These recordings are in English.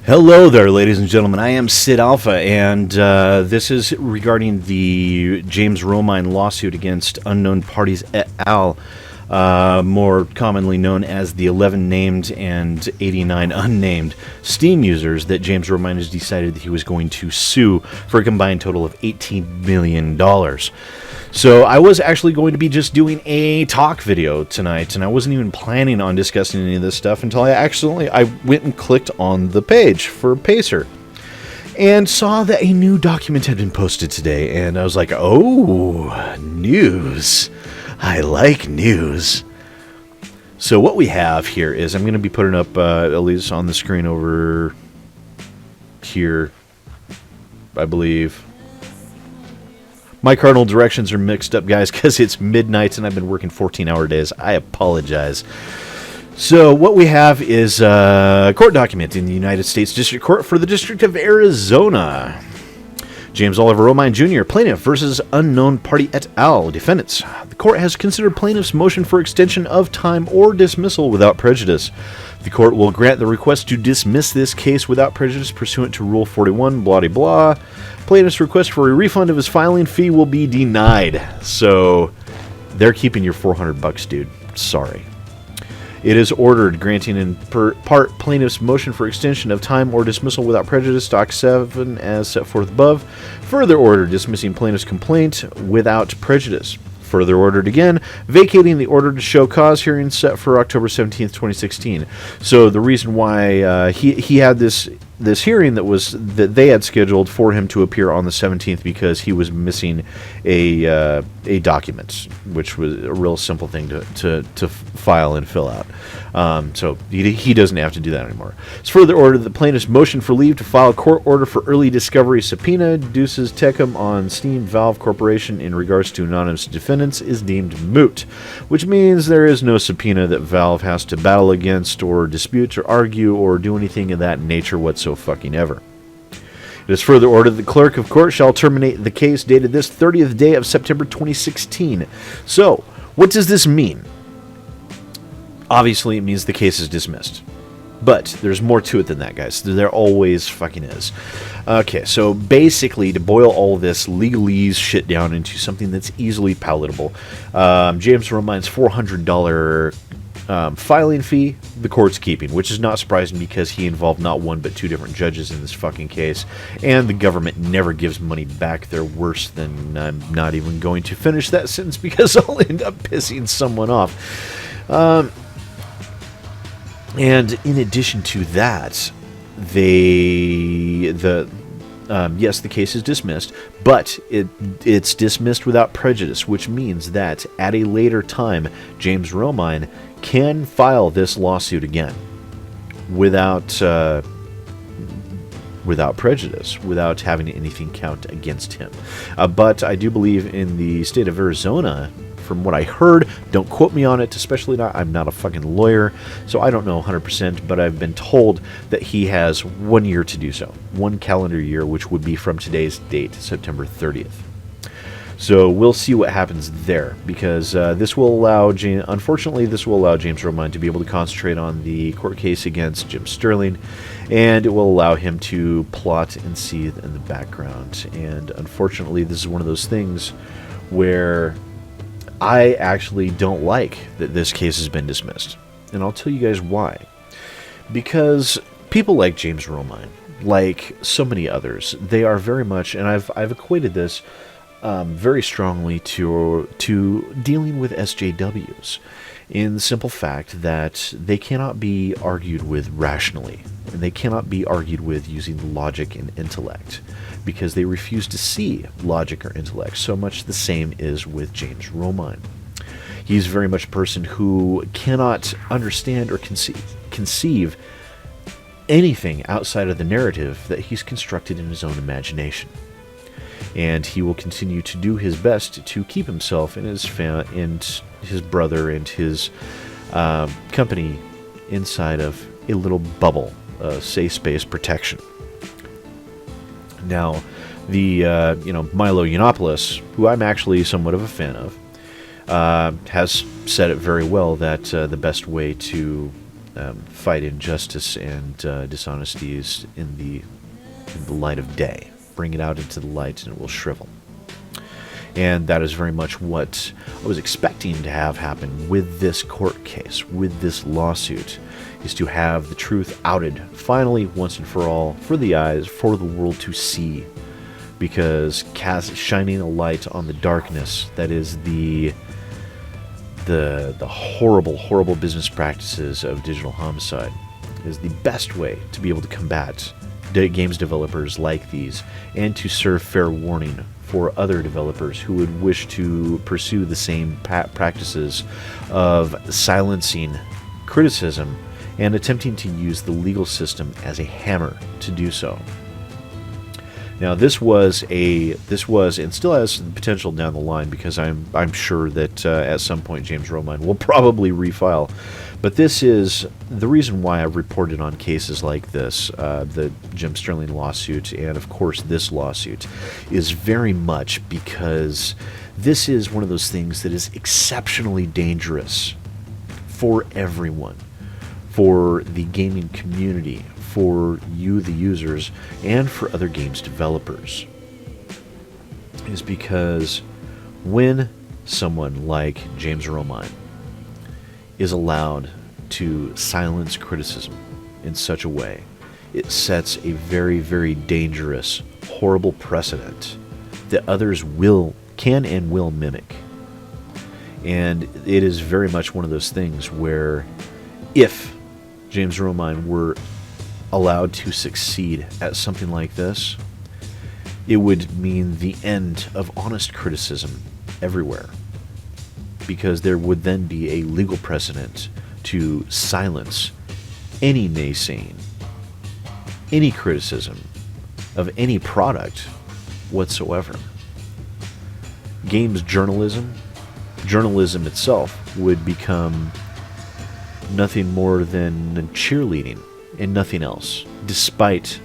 Hello there, ladies and gentlemen. I am SidAlpha, and this is regarding the James Romine lawsuit against unknown parties et al., more commonly known as the 11 named and 89 unnamed Steam users that James Romine has decided that he was going to sue for a combined total of $18 million. So I was actually going to be just doing a talk video tonight, and I wasn't even planning on discussing any of this stuff until I went and clicked on the page for Pacer and saw that a new document had been posted today, and I was like, oh, news. I like news. So what we have here is, I'm going to be putting up, at least on the screen over here, I believe. My cardinal directions are mixed up, guys, because it's midnight and I've been working 14-hour days. I apologize. So what we have is a court document in the United States District Court for the District of Arizona. James Oliver Romine Jr., plaintiff versus unknown party et al., defendants. The court has considered plaintiff's motion for extension of time or dismissal without prejudice. The court will grant the request to dismiss this case without prejudice pursuant to Rule 41, blah, blah, blah. Plaintiff's request for a refund of his filing fee will be denied. So, they're keeping your $400, dude. Sorry. It is ordered granting in part plaintiff's motion for extension of time or dismissal without prejudice, Doc 7, as set forth above. Further order dismissing plaintiff's complaint without prejudice. Further ordered again, vacating the order to show cause hearing set for October 17th, 2016. So the reason why he had this hearing that they had scheduled for him to appear on the 17th because he was missing a document, which was a real simple thing to file and fill out. So he doesn't have to do that anymore. It's further ordered the plaintiff's motion for leave to file a court order for early discovery subpoena Deuces Tecum on Steam Valve Corporation in regards to anonymous defendants is deemed moot, which means there is no subpoena that Valve has to battle against or dispute or argue or do anything of that nature whatsoever. Fucking ever. It is further ordered the clerk of court shall terminate the case dated this 30th day of September 2016. So, what does this mean? Obviously, it means the case is dismissed. But there's more to it than that, guys. There always fucking is. Okay, so basically, to boil all this legalese shit down into something that's easily palatable, James Romine's $400 filing fee, the court's keeping, which is not surprising because he involved not one but two different judges in this fucking case, and the government never gives money back. They're worse than... I'm not even going to finish that sentence because I'll end up pissing someone off. And in addition to that, yes, the case is dismissed, but it's dismissed without prejudice, which means that at a later time, James Romine can file this lawsuit again without prejudice, without having anything count against him. But I do believe in the state of Arizona, from what I heard, don't quote me on it, especially I'm not a fucking lawyer, so I don't know 100%, but I've been told that he has 1 year to do so. 1 calendar year, which would be from today's date, September 30th. So we'll see what happens there, because this will allow, unfortunately, this will allow James Romine to be able to concentrate on the court case against Jim Sterling, and it will allow him to plot and seethe in the background. And unfortunately, this is one of those things where I actually don't like that this case has been dismissed. And I'll tell you guys why. Because people like James Romine, like so many others, they are very much, and I've equated this very strongly to dealing with SJWs, in the simple fact that they cannot be argued with rationally, and they cannot be argued with using logic and intellect, because they refuse to see logic or intellect. So much the same is with James Romine. He's very much a person who cannot understand or conceive anything outside of the narrative that he's constructed in his own imagination. And he will continue to do his best to keep himself and his brother and his company inside of a little bubble, safe space protection. Now, the Milo Yiannopoulos, who I'm actually somewhat of a fan of, has said it very well that the best way to fight injustice and dishonesties in the light of day. Bring it out into the light and it will shrivel. And that is very much what I was expecting to have happen with this court case, with this lawsuit, is to have the truth outed finally, once and for all, for the eyes, for the world to see. Because shining a light on the darkness that is the horrible, horrible business practices of digital homicide is the best way to be able to combat games developers like these, and to serve fair warning for other developers who would wish to pursue the same practices of silencing criticism and attempting to use the legal system as a hammer to do so. Now, this was and still has the potential down the line, because I'm sure that at some point James Romine will probably refile. But this is the reason why I've reported on cases like this, the Jim Sterling lawsuit, and of course this lawsuit, is very much because this is one of those things that is exceptionally dangerous for everyone, for the gaming community, for you, the users, and for other games developers. Is because when someone like James Romine is allowed to silence criticism in such a way, it sets a very, very dangerous, horrible precedent that others can and will mimic. And it is very much one of those things where if James Romine were allowed to succeed at something like this, it would mean the end of honest criticism everywhere, because there would then be a legal precedent to silence any naysaying, any criticism of any product whatsoever. Games journalism itself would become nothing more than cheerleading and nothing else, despite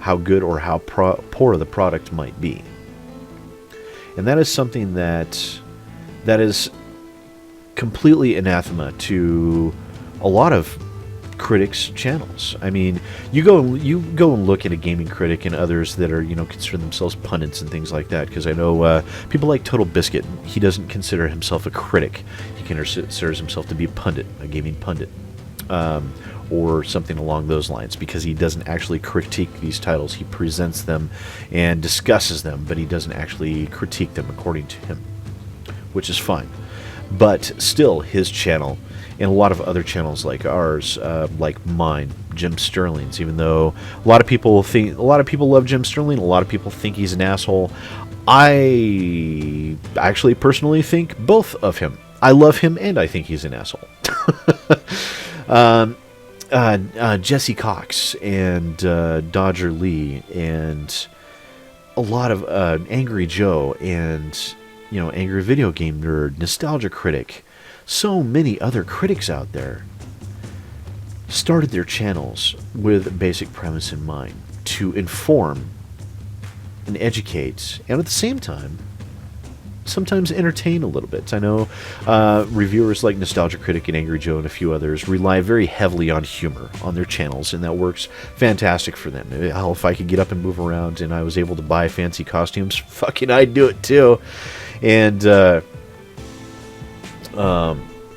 how good or how poor the product might be. And that is something that is completely anathema to a lot of critics' channels. I mean, you go and look at a gaming critic and others that are, consider themselves pundits and things like that, because I know people like Total Biscuit, he doesn't consider himself a critic. He considers himself to be a pundit, a gaming pundit. Or something along those lines, because he doesn't actually critique these titles. He presents them and discusses them, but he doesn't actually critique them according to him, which is fine. But still, his channel and a lot of other channels like ours, like mine, Jim Sterling's, even though a lot of people love Jim Sterling, a lot of people think he's an asshole. I actually personally think both of him. I love him and I think he's an asshole. Jesse Cox and Dodger Lee and a lot of Angry Joe and Angry Video Game Nerd, Nostalgia Critic, so many other critics out there started their channels with a basic premise in mind, to inform and educate, and at the same time sometimes entertain a little bit. I know reviewers like Nostalgia Critic and Angry Joe and a few others rely very heavily on humor on their channels, and that works fantastic for them. Hell, if I could get up and move around and I was able to buy fancy costumes, fucking I'd do it too. And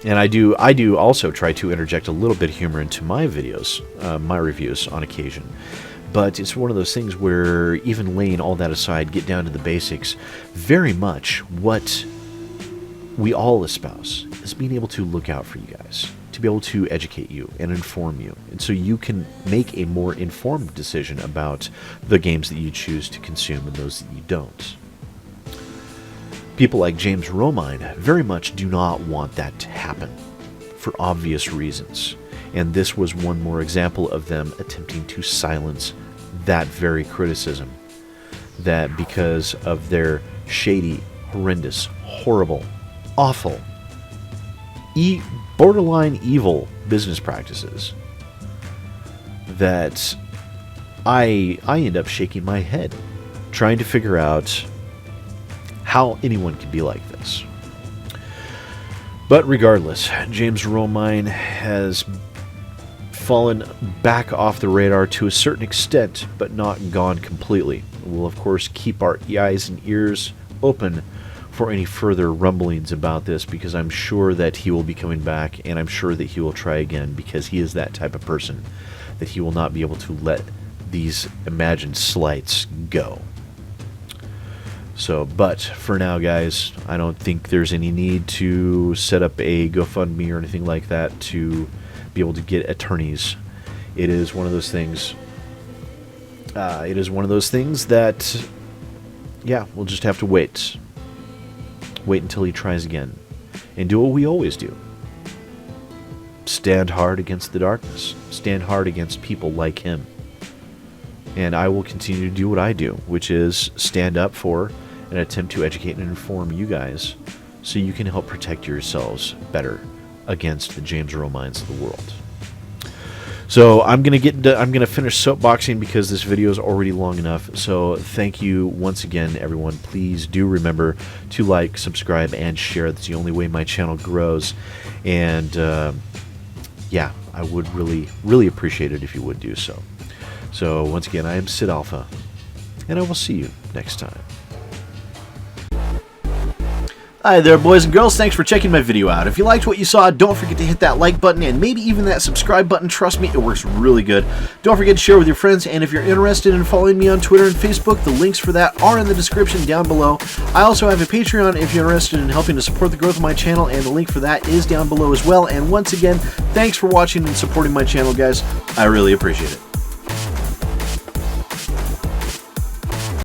I do also try to interject a little bit of humor into my videos, my reviews on occasion. But it's one of those things where, even laying all that aside, get down to the basics, very much what we all espouse is being able to look out for you guys, to be able to educate you and inform you, and so you can make a more informed decision about the games that you choose to consume and those that you don't. People like James Romine very much do not want that to happen, for obvious reasons. And this was one more example of them attempting to silence that very criticism. That because of their shady, horrendous, horrible, awful, borderline evil business practices, that I end up shaking my head trying to figure out how anyone could be like this. But regardless, James Romine has fallen back off the radar to a certain extent, but not gone completely. We'll, of course, keep our eyes and ears open for any further rumblings about this, because I'm sure that he will be coming back, and I'm sure that he will try again, because he is that type of person that he will not be able to let these imagined slights go. So, but for now, guys, I don't think there's any need to set up a GoFundMe or anything like that to be able to get attorneys. It is one of those things. It is one of those things that, yeah, we'll just have to wait. Wait until he tries again, and do what we always do. Stand hard against the darkness. Stand hard against people like him. And I will continue to do what I do, which is stand up for and attempt to educate and inform you guys so you can help protect yourselves better against the James Romines of the world. So I'm gonna finish soapboxing because this video is already long enough. So thank you once again, everyone. Please do remember to like, subscribe, and share. That's the only way my channel grows. And yeah, I would really appreciate it if you would do so. So once again, I am SidAlpha, and I will see you next time. Hi there, boys and girls. Thanks for checking my video out. If you liked what you saw, don't forget to hit that like button and maybe even that subscribe button. Trust me, it works really good. Don't forget to share with your friends, and if you're interested in following me on Twitter and Facebook, the links for that are in the description down below. I also have a Patreon if you're interested in helping to support the growth of my channel, and the link for that is down below as well. And once again, thanks for watching and supporting my channel, guys. I really appreciate it.